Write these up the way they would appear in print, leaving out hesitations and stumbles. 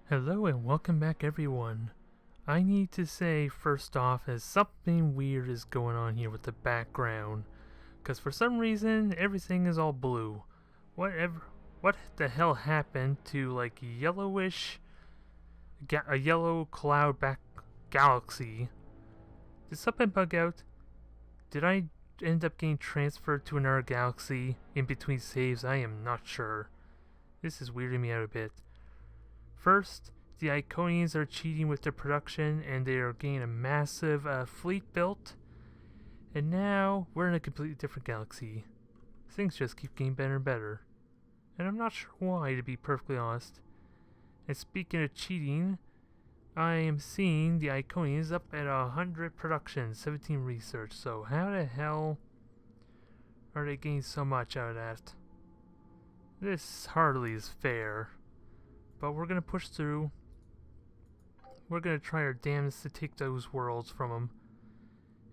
Hello and welcome back everyone. I need to say first off as something weird is going on here with the background. Cause for some reason everything is all blue. What the hell happened to like yellowish, a yellow cloud back galaxy? Did something bug out? Did I end up getting transferred to another galaxy in between saves? I am not sure. This is weirding me out a bit. First, the Iconians are cheating with their production and they are getting a massive fleet built. And now we're in a completely different galaxy. Things just keep getting better and better. And I'm not sure why, to be perfectly honest. And speaking of cheating, I am seeing the Iconians up at 100 production, 17 research. So how the hell are they getting so much out of that? This hardly is fair. But we're going to push through. We're going to try our damnedest to take those worlds from them.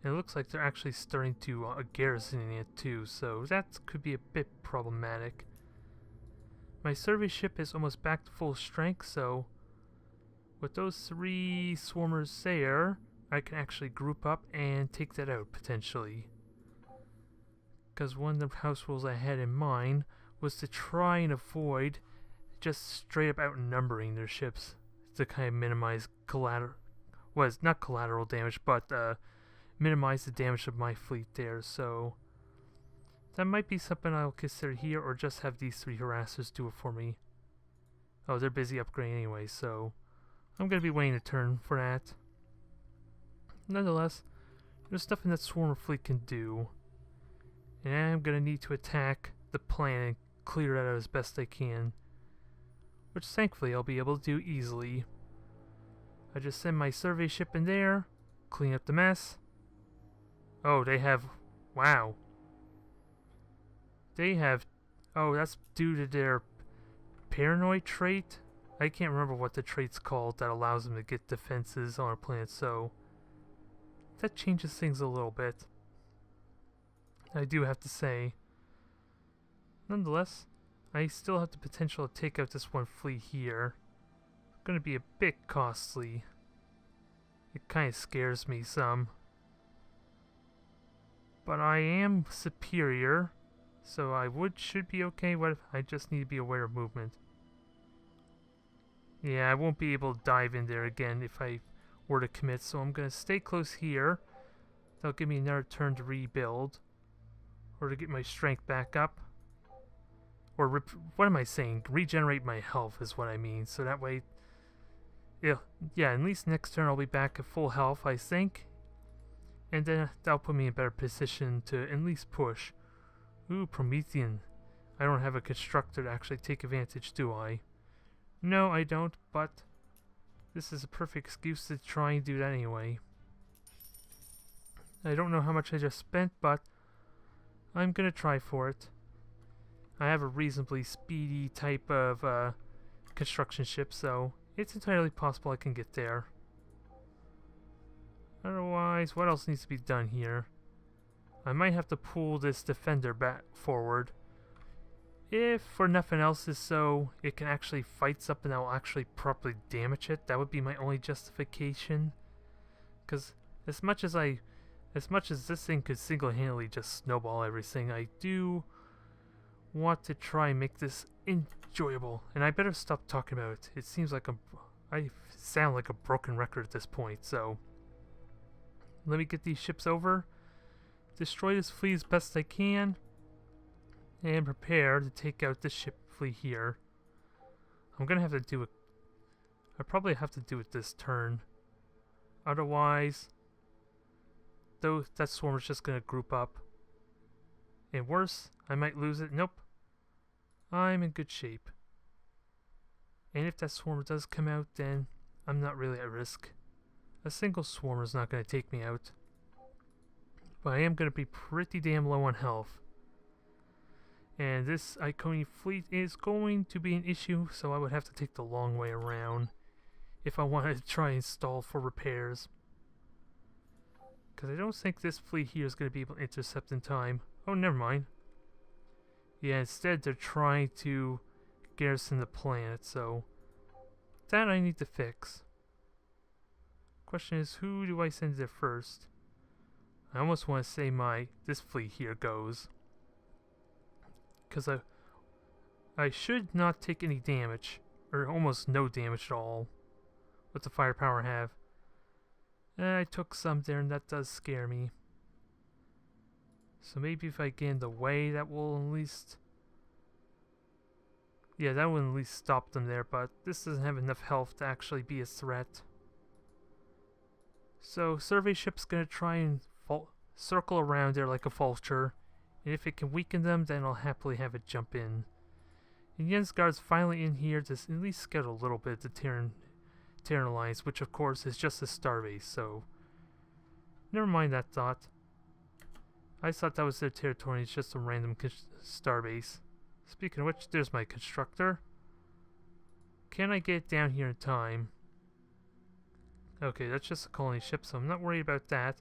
And it looks like they're actually starting to garrison it too, so that could be a bit problematic. My survey ship is almost back to full strength, so with those 3 swarmers there, I can actually group up and take that out potentially. Because one of the house rules I had in mind was to try and avoid just straight up outnumbering their ships to kind of minimize not collateral damage, but minimize the damage of my fleet there. So that might be something I'll consider here, or just have these 3 harassers do it for me. Oh, they're busy upgrading anyway, so I'm going to be waiting a turn for that. Nonetheless, there's nothing that swarmer fleet can do. And I'm going to need to attack the planet and clear it out as best I can. Which thankfully I'll be able to do easily. I just send my survey ship in there, clean up the mess. Oh, they have... wow. They have... oh, that's due to their paranoid trait? I can't remember what the trait's called that allows them to get defenses on our planet, so... that changes things a little bit. I do have to say. Nonetheless, I still have the potential to take out this one fleet here. Gonna be a bit costly. It kind of scares me some. But I am superior, so I should be okay. What if I just need to be aware of movement? Yeah, I won't be able to dive in there again if I were to commit, so I'm gonna stay close here. That'll give me another turn to rebuild, or to get my strength back up. Or, what am I saying? Regenerate my health is what I mean. So that way, yeah, at least next turn I'll be back at full health, I think. And then that'll put me in a better position to at least push. Ooh, Promethean. I don't have a constructor to actually take advantage, do I? No, I don't, but this is a perfect excuse to try and do that anyway. I don't know how much I just spent, but I'm gonna try for it. I have a reasonably speedy type of construction ship, so it's entirely possible I can get there. Otherwise, what else needs to be done here? I might have to pull this defender back forward. If for nothing else is so it can actually fight something that will actually properly damage it, that would be my only justification. Because as much as this thing could single-handedly just snowball everything, I do want to try and make this enjoyable. And I better stop talking about it. It seems like I sound like a broken record at this point, so let me get these ships over, destroy this fleet as best I can, and prepare to take out this ship fleet here. I'm gonna have to do it. I probably have to do it this turn. Otherwise, that swarm is just gonna group up. And worse, I might lose it. Nope. I'm in good shape. And if that swarm does come out, then I'm not really at risk. A single swarm is not going to take me out. But I am going to be pretty damn low on health. And this Iconian fleet is going to be an issue, so I would have to take the long way around if I wanted to try and stall for repairs. Because I don't think this fleet here is going to be able to intercept in time. Oh, never mind. Yeah, instead they're trying to garrison the planet, so that I need to fix. Question is, who do I send there first? I almost want to say this fleet here goes. Because I should not take any damage. Or almost no damage at all. With the firepower I have. I took some there and that does scare me. So maybe if I get in the way, that will at least... Yeah, that will at least stop them there, but this doesn't have enough health to actually be a threat. So, survey ship's gonna try and circle around there like a vulture, and if it can weaken them, then I'll happily have it jump in. And Jens Guard's finally in here to at least scout a little bit the Terran Alliance, which of course is just a starbase, so... Never mind that thought. I thought that was their territory, it's just a random starbase. Speaking of which, there's my constructor. Can I get down here in time? Okay, that's just a colony ship, so I'm not worried about that.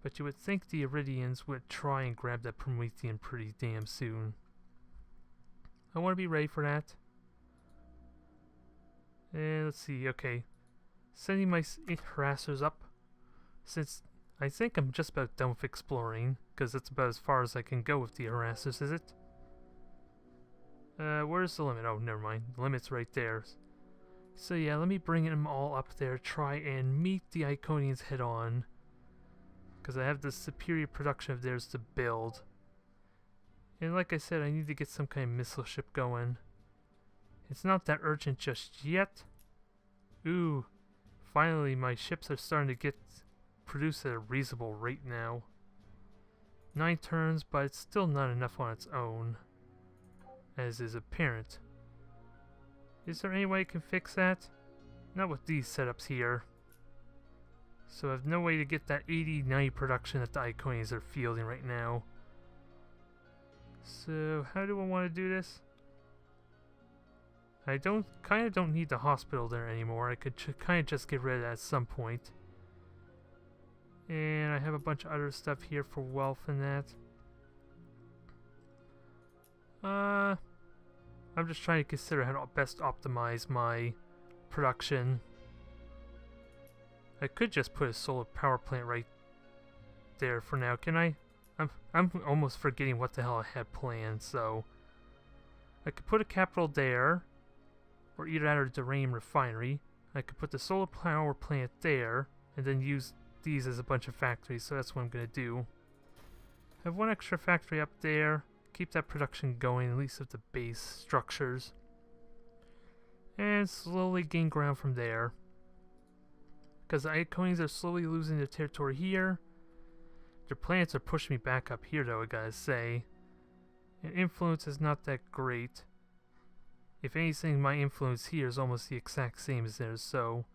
But you would think the Iridians would try and grab that Promethean pretty damn soon. I want to be ready for that. And let's see, okay. Sending my harassers up. Since I think I'm just about done with exploring, because that's about as far as I can go with the harassers, is it? Where's the limit? Oh, never mind. The limit's right there. So yeah, let me bring them all up there, try and meet the Iconians head on. Because I have the superior production of theirs to build. And like I said, I need to get some kind of missile ship going. It's not that urgent just yet. Ooh, finally my ships are starting to get produced at a reasonable rate now. 9 turns, but it's still not enough on its own. As is apparent. Is there any way I can fix that? Not with these setups here. So I have no way to get that 80-90 production that the Iconians are fielding right now. So how do I want to do this? I kind of don't need the hospital there anymore. I could kind of just get rid of that at some point. And I have a bunch of other stuff here for wealth and that. I'm just trying to consider how to best optimize my production. I could just put a solar power plant right there for now, can I? I'm almost forgetting what the hell I had planned, so... I could put a capital there, or either that or the Duranium refinery. I could put the solar power plant there, and then use these as a bunch of factories, so that's what I'm going to do. I have one extra factory up there. Keep that production going, at least of the base structures. And slowly gain ground from there. Because the Iconians are slowly losing their territory here. Their planets are pushing me back up here though, I gotta say. And influence is not that great. If anything, my influence here is almost the exact same as theirs, so...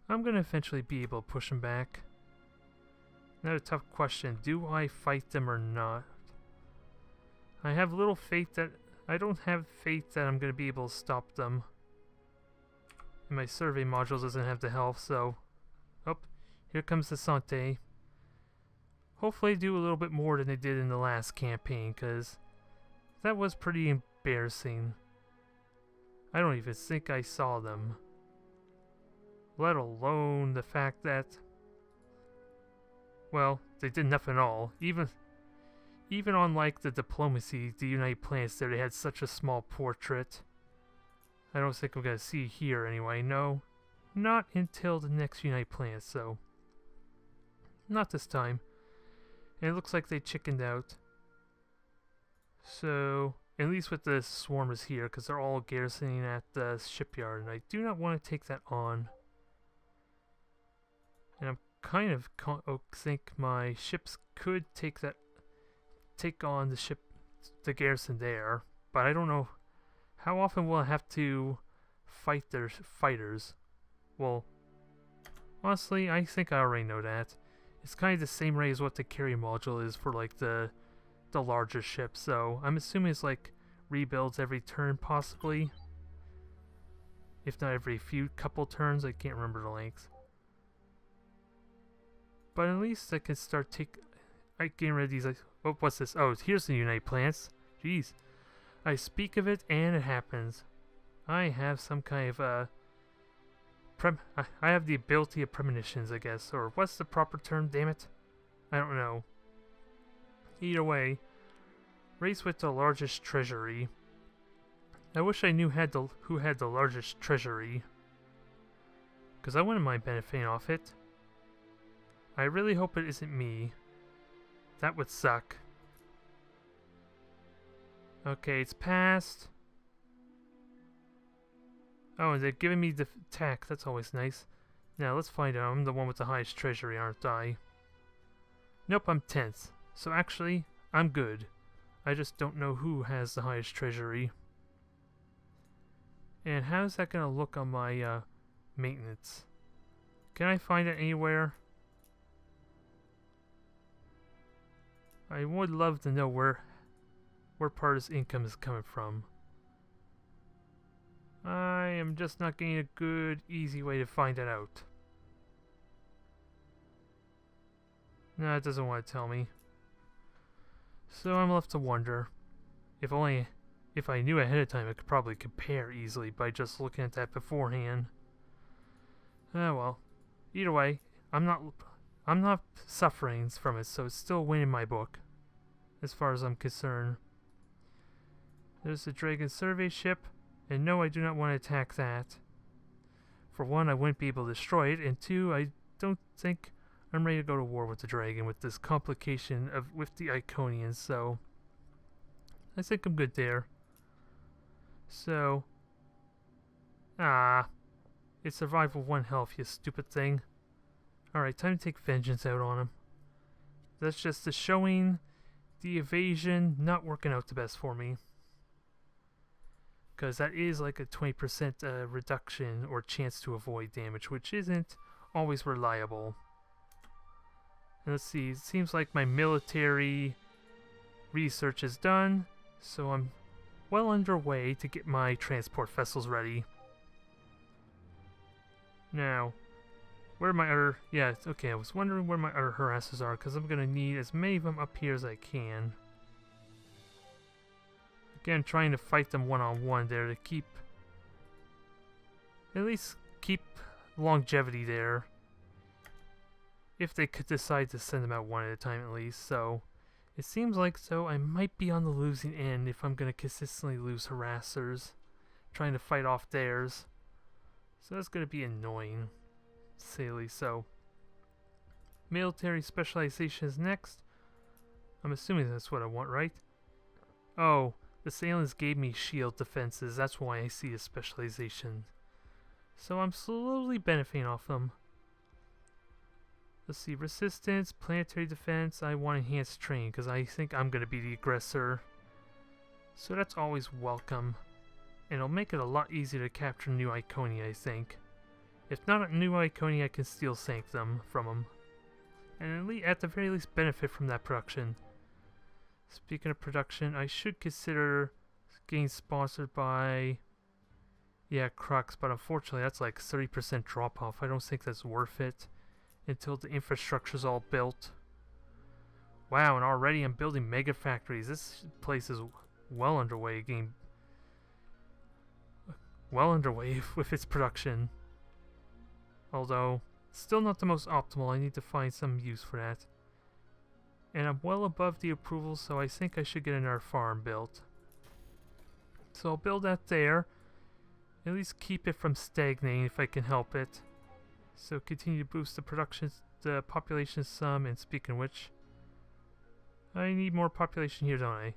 I'm gonna eventually be able to push them back. Another tough question, do I fight them or not? I have little faith that... I don't have faith that I'm going to be able to stop them. And my survey module doesn't have the health, so... Oh, here comes the Sante. Hopefully do a little bit more than they did in the last campaign, because... that was pretty embarrassing. I don't even think I saw them. Let alone the fact that... well, they did nothing at all. Even on, like, the diplomacy, the United Planets there, they had such a small portrait. I don't think I'm going to see here anyway. No, not until the next United Planets, so... not this time. And it looks like they chickened out. So, at least with the swarmers here, because they're all garrisoning at the shipyard, and I do not want to take that on. And I'm kind of think my ships could take on the garrison there, but I don't know how often will I have to fight their fighters. Well, honestly, I think I already know that. It's kind of the same rate as what the carrier module is for like the larger ships, so I'm assuming it's like rebuilds every turn possibly. If not every couple turns, I can't remember the length. But at least I can start getting rid of these. Oh, what's this? Oh, here's the United Planets. Jeez. I speak of it and it happens. I have some kind of I have the ability of premonitions, I guess. Or what's the proper term, damn it? I don't know. Either way, race with the largest treasury. I wish I knew who had the largest treasury, because I wouldn't mind benefiting off it. I really hope it isn't me. That would suck. Okay, it's passed. Oh, and they're giving me the attack. That's always nice. Now, let's find out. I'm the one with the highest treasury, aren't I? Nope, I'm 10th. So actually, I'm good. I just don't know who has the highest treasury. And how's that going to look on my maintenance? Can I find it anywhere? I would love to know where part of his income is coming from. I am just not getting a good, easy way to find it out. No, it doesn't want to tell me. So I'm left to wonder. If I knew ahead of time, I could probably compare easily by just looking at that beforehand. Ah well. Either way, I'm not suffering from it, so it's still a win in my book, as far as I'm concerned. There's the Dragon Survey ship, and no, I do not want to attack that. For one, I wouldn't be able to destroy it, and two, I don't think I'm ready to go to war with the dragon with this complication with the Iconians, so I think I'm good there. So, it survived with 1 health, you stupid thing. Alright, time to take vengeance out on him. That's just the showing the evasion not working out the best for me. Because that is like a 20% reduction or chance to avoid damage, which isn't always reliable. And let's see, it seems like my military research is done, so I'm well underway to get my transport vessels ready. Now, where my other... Yeah, okay, I was wondering where my other harassers are, because I'm going to need as many of them up here as I can. Again, trying to fight them one-on-one there to keep... At least keep longevity there. If they could decide to send them out one at a time at least, so... It seems like I might be on the losing end if I'm going to consistently lose harassers. Trying to fight off theirs. So that's going to be annoying. To say the least. So, military specialization is next. I'm assuming that's what I want, right? Oh, the Sailors gave me shield defenses. That's why I see a specialization. So I'm slowly benefiting off them. Let's see, resistance, planetary defense. I want enhanced training because I think I'm going to be the aggressor. So that's always welcome. And it'll make it a lot easier to capture new Iconia, I think. If not a new Iconia, I can still sank them from them. And at the very least benefit from that production. Speaking of production, I should consider getting sponsored by... Yeah, Crux, but unfortunately that's like 30% drop off. I don't think that's worth it until the infrastructure's all built. Wow, and already I'm building mega factories. This place is well underway, getting well underway with its production. Although, still not the most optimal. I need to find some use for that. And I'm well above the approval, so I think I should get another farm built. So I'll build that there. At least keep it from stagnating if I can help it. So continue to boost the population some, and speaking of which, I need more population here, don't I?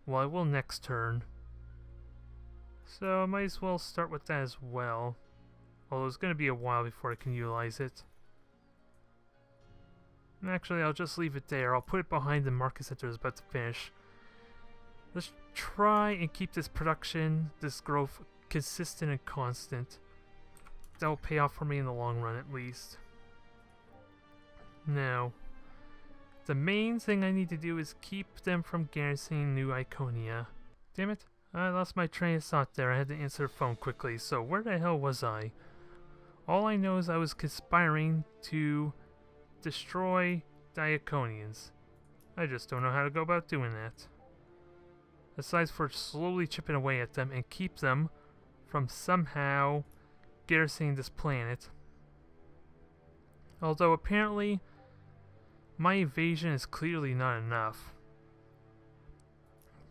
Well, I will next turn. So I might as well start with that as well. Although it's going to be a while before I can utilize it. Actually, I'll just leave it there. I'll put it behind the market center is about to finish. Let's try and keep this production, this growth, consistent and constant. That will pay off for me in the long run, at least. Now, the main thing I need to do is keep them from garrisoning New Iconia. Damn it, I lost my train of thought there. I had to answer the phone quickly. So where the hell was I? All I know is I was conspiring to destroy the Iconians. I just don't know how to go about doing that. Aside for slowly chipping away at them and keep them from somehow garrisoning this planet. Although apparently my evasion is clearly not enough.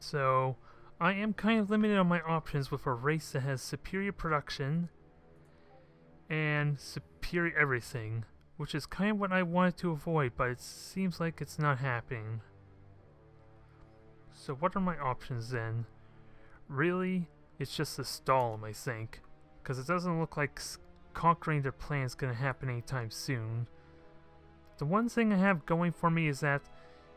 So I am kind of limited on my options with a race that has superior production and superior everything, which is kind of what I wanted to avoid, but it seems like it's not happening. So what are my options then? Really, it's just to stall them, I think, because it doesn't look like conquering their plan is going to happen anytime soon. The one thing I have going for me is that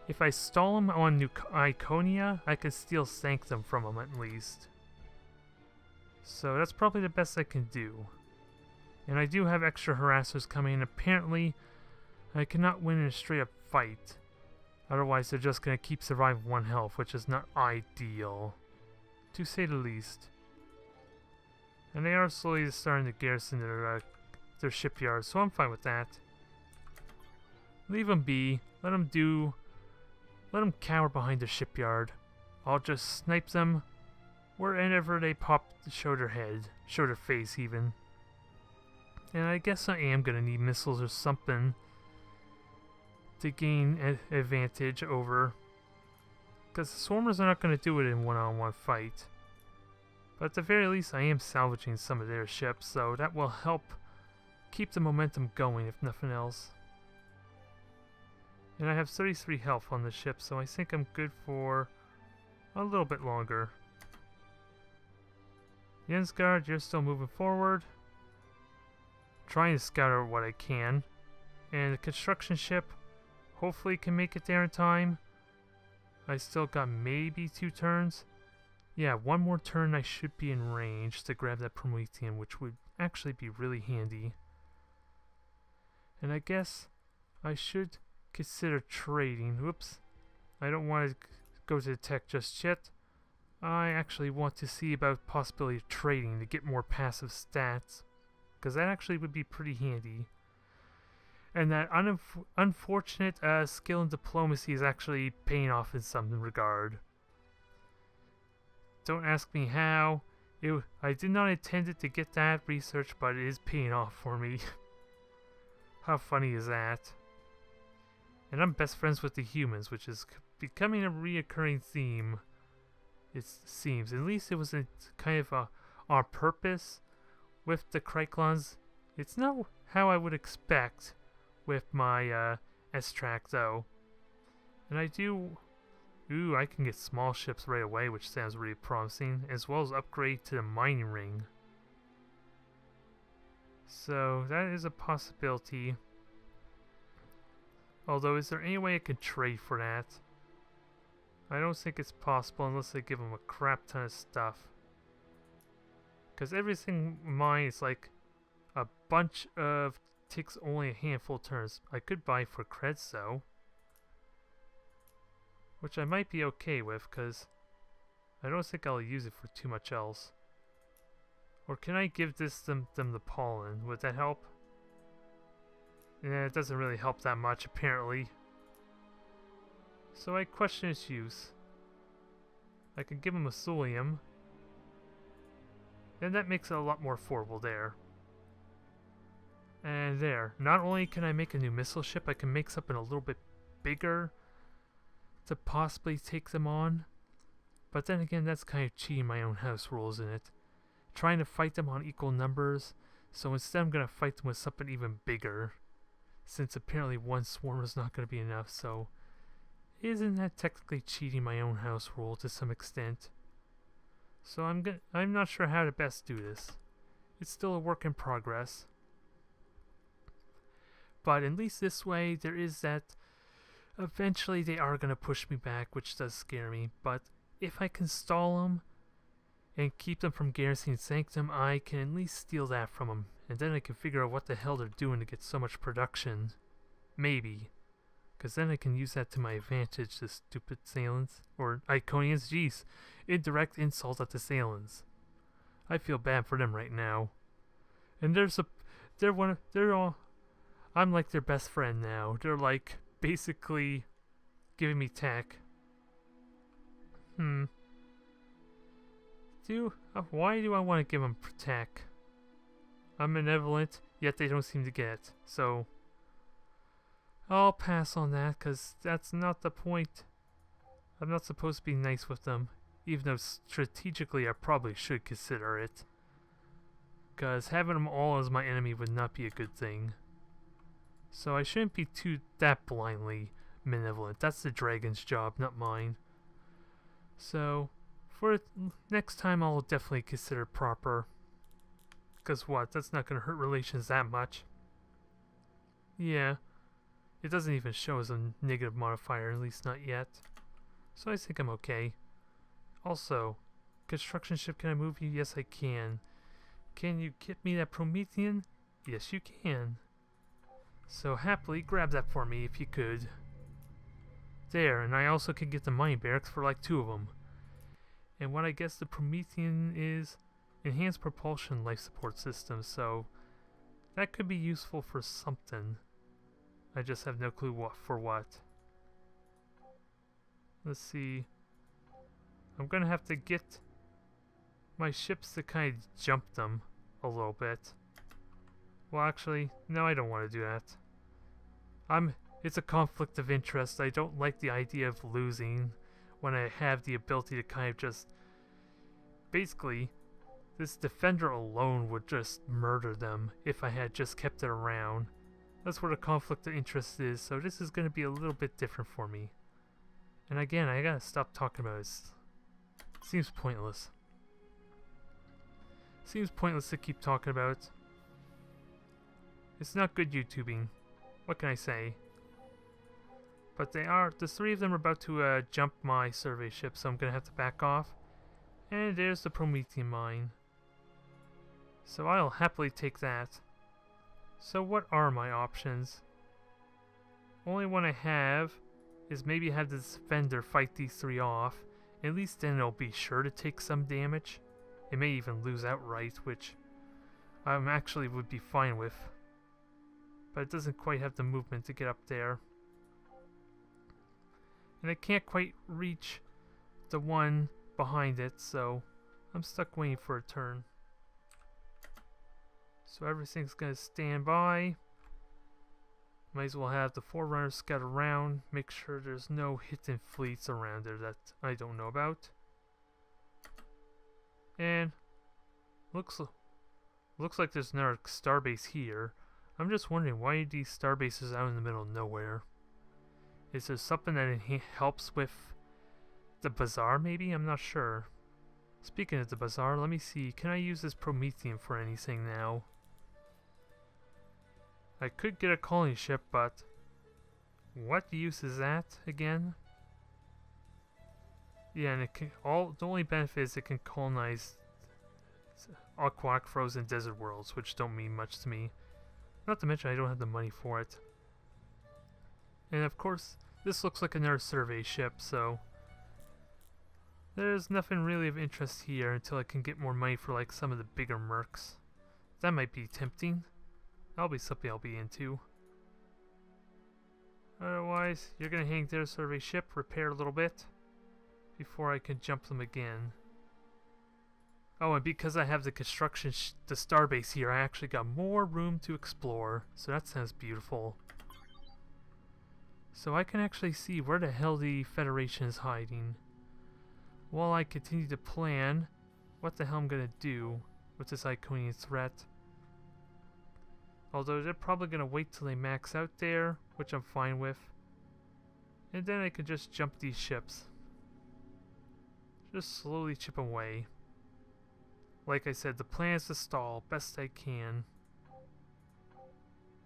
if I stall them on Iconia, I can steal Sanctum from them at least. So that's probably the best I can do. And I do have extra harassers coming in. Apparently, I cannot win in a straight up fight. Otherwise, they're just going to keep surviving 1 health, which is not ideal, to say the least. And they are slowly starting to garrison their shipyard, so I'm fine with that. Leave them be. Let them cower behind the shipyard. I'll just snipe them wherever they show their head, show their face even. And I guess I am going to need missiles or something to gain an advantage over. Because the swarmers are not going to do it in one-on-one fight. But at the very least, I am salvaging some of their ships, so that will help keep the momentum going, if nothing else. And I have 33 health on the ship, so I think I'm good for a little bit longer. Jensgard, you're still moving forward. Trying to scout out what I can. And the construction ship hopefully can make it there in time. I still got maybe 2 turns. Yeah, 1 more turn I should be in range to grab that Promethean, which would actually be really handy. And I guess I should consider trading. Whoops. I don't want to go to the tech just yet. I actually want to see about possibility of trading to get more passive stats, because that actually would be pretty handy. And that unfortunate skill in diplomacy is actually paying off in some regard. Don't ask me how. I did not intend it to get that research, but it is paying off for me. How funny is that? And I'm best friends with the humans, which is becoming a reoccurring theme, it seems. At least it was kind of our purpose with the Kryklons. It's not how I would expect with my S-Track, though. And I do... Ooh, I can get small ships right away, which sounds really promising, as well as upgrade to the mining ring. So, that is a possibility. Although, is there any way I can trade for that? I don't think it's possible unless I give them a crap ton of stuff. Because everything mine is like a bunch of... takes only a handful of turns. I could buy for creds though. Which I might be okay with, because I don't think I'll use it for too much else. Or can I give them the pollen? Would that help? Yeah, it doesn't really help that much, apparently. So I question its use. I can give them a thulium. And that makes it a lot more affordable there. And there. Not only can I make a new missile ship, I can make something a little bit bigger to possibly take them on. But then again, that's kind of cheating my own house rules in it. Trying to fight them on equal numbers, so instead I'm going to fight them with something even bigger. Since apparently 1 swarm is not going to be enough, so... Isn't that technically cheating my own house rule to some extent? So I'm not sure how to best do this. It's still a work in progress. But at least this way, there is that... Eventually they are going to push me back, which does scare me. But if I can stall them and keep them from garrisoning Sanctum, I can at least steal that from them. And then I can figure out what the hell they're doing to get so much production. Maybe. Because then I can use that to my advantage, the stupid Salons. Or Iconians, jeez. Indirect insult at the Salons. I feel bad for them right now. And they're all... I'm like their best friend now. They're like... basically giving me tech. Why do I want to give them tech? I'm benevolent, yet they don't seem to get it. So, I'll pass on that, because that's not the point. I'm not supposed to be nice with them, even though strategically I probably should consider it. Because having them all as my enemy would not be a good thing. So I shouldn't be that blindly benevolent. That's the dragon's job, not mine. So, for next time I'll definitely consider proper. Because what? That's not going to hurt relations that much. Yeah. It doesn't even show as a negative modifier, at least not yet. So I think I'm okay. Also, construction ship, can I move you? Yes, I can. Can you get me that Promethean? Yes, you can. So happily grab that for me if you could. There, and I also can get the mine barracks for like 2 of them. And what I guess the Promethean is enhanced propulsion life support system, so that could be useful for something. I just have no clue for what. Let's see. I'm gonna have to get my ships to kind of jump them a little bit. Well, actually, no, I don't want to do that. It's a conflict of interest. I don't like the idea of losing when I have the ability to kind of just... Basically, this defender alone would just murder them if I had just kept it around. That's where the conflict of interest is, so this is going to be a little bit different for me. And again, I gotta stop talking about it. Seems pointless. Seems pointless to keep talking about. It's not good YouTubing. What can I say? But the 3 of them are about to jump my survey ship, so I'm gonna have to back off. And there's the Promethean mine. So I'll happily take that. So what are my options? Only one I have is maybe have the defender fight these 3 off. At least then it'll be sure to take some damage. It may even lose outright, which I actually would be fine with. But it doesn't quite have the movement to get up there. And I can't quite reach the one behind it, so I'm stuck waiting for a turn. So everything's gonna stand by. Might as well have the Forerunners scout around, make sure there's no hidden fleets around there that I don't know about. And looks like there's another starbase here. I'm just wondering, why are these starbases out in the middle of nowhere? Is there something that helps with the bazaar maybe? I'm not sure. Speaking of the bazaar, let me see. Can I use this Promethean for anything now? I could get a colony ship, but what use is that again? Yeah, and it can, the only benefit is it can colonize aquatic frozen desert worlds, which don't mean much to me. Not to mention I don't have the money for it. And of course, this looks like another survey ship, so there's nothing really of interest here until I can get more money for like some of the bigger mercs. That might be tempting. That'll be something I'll be into. Otherwise, you're gonna hang there, survey ship, repair a little bit before I can jump them again. Oh, and because I have the the starbase here, I actually got more room to explore, so that sounds beautiful. So I can actually see where the hell the Federation is hiding. While I continue to plan what the hell I'm gonna do with this Iconian threat. Although they're probably gonna wait till they max out there, which I'm fine with. And then I can just jump these ships. Just slowly chip away. Like I said, the plan is to stall best I can.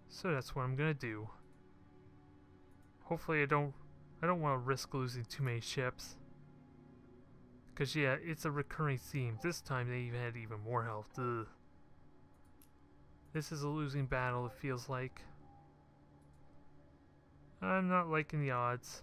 So that's what I'm gonna do. Hopefully I don't want to risk losing too many ships. Cause yeah, it's a recurring theme. This time they even had even more health. Ugh. This is a losing battle, it feels like. I'm not liking the odds.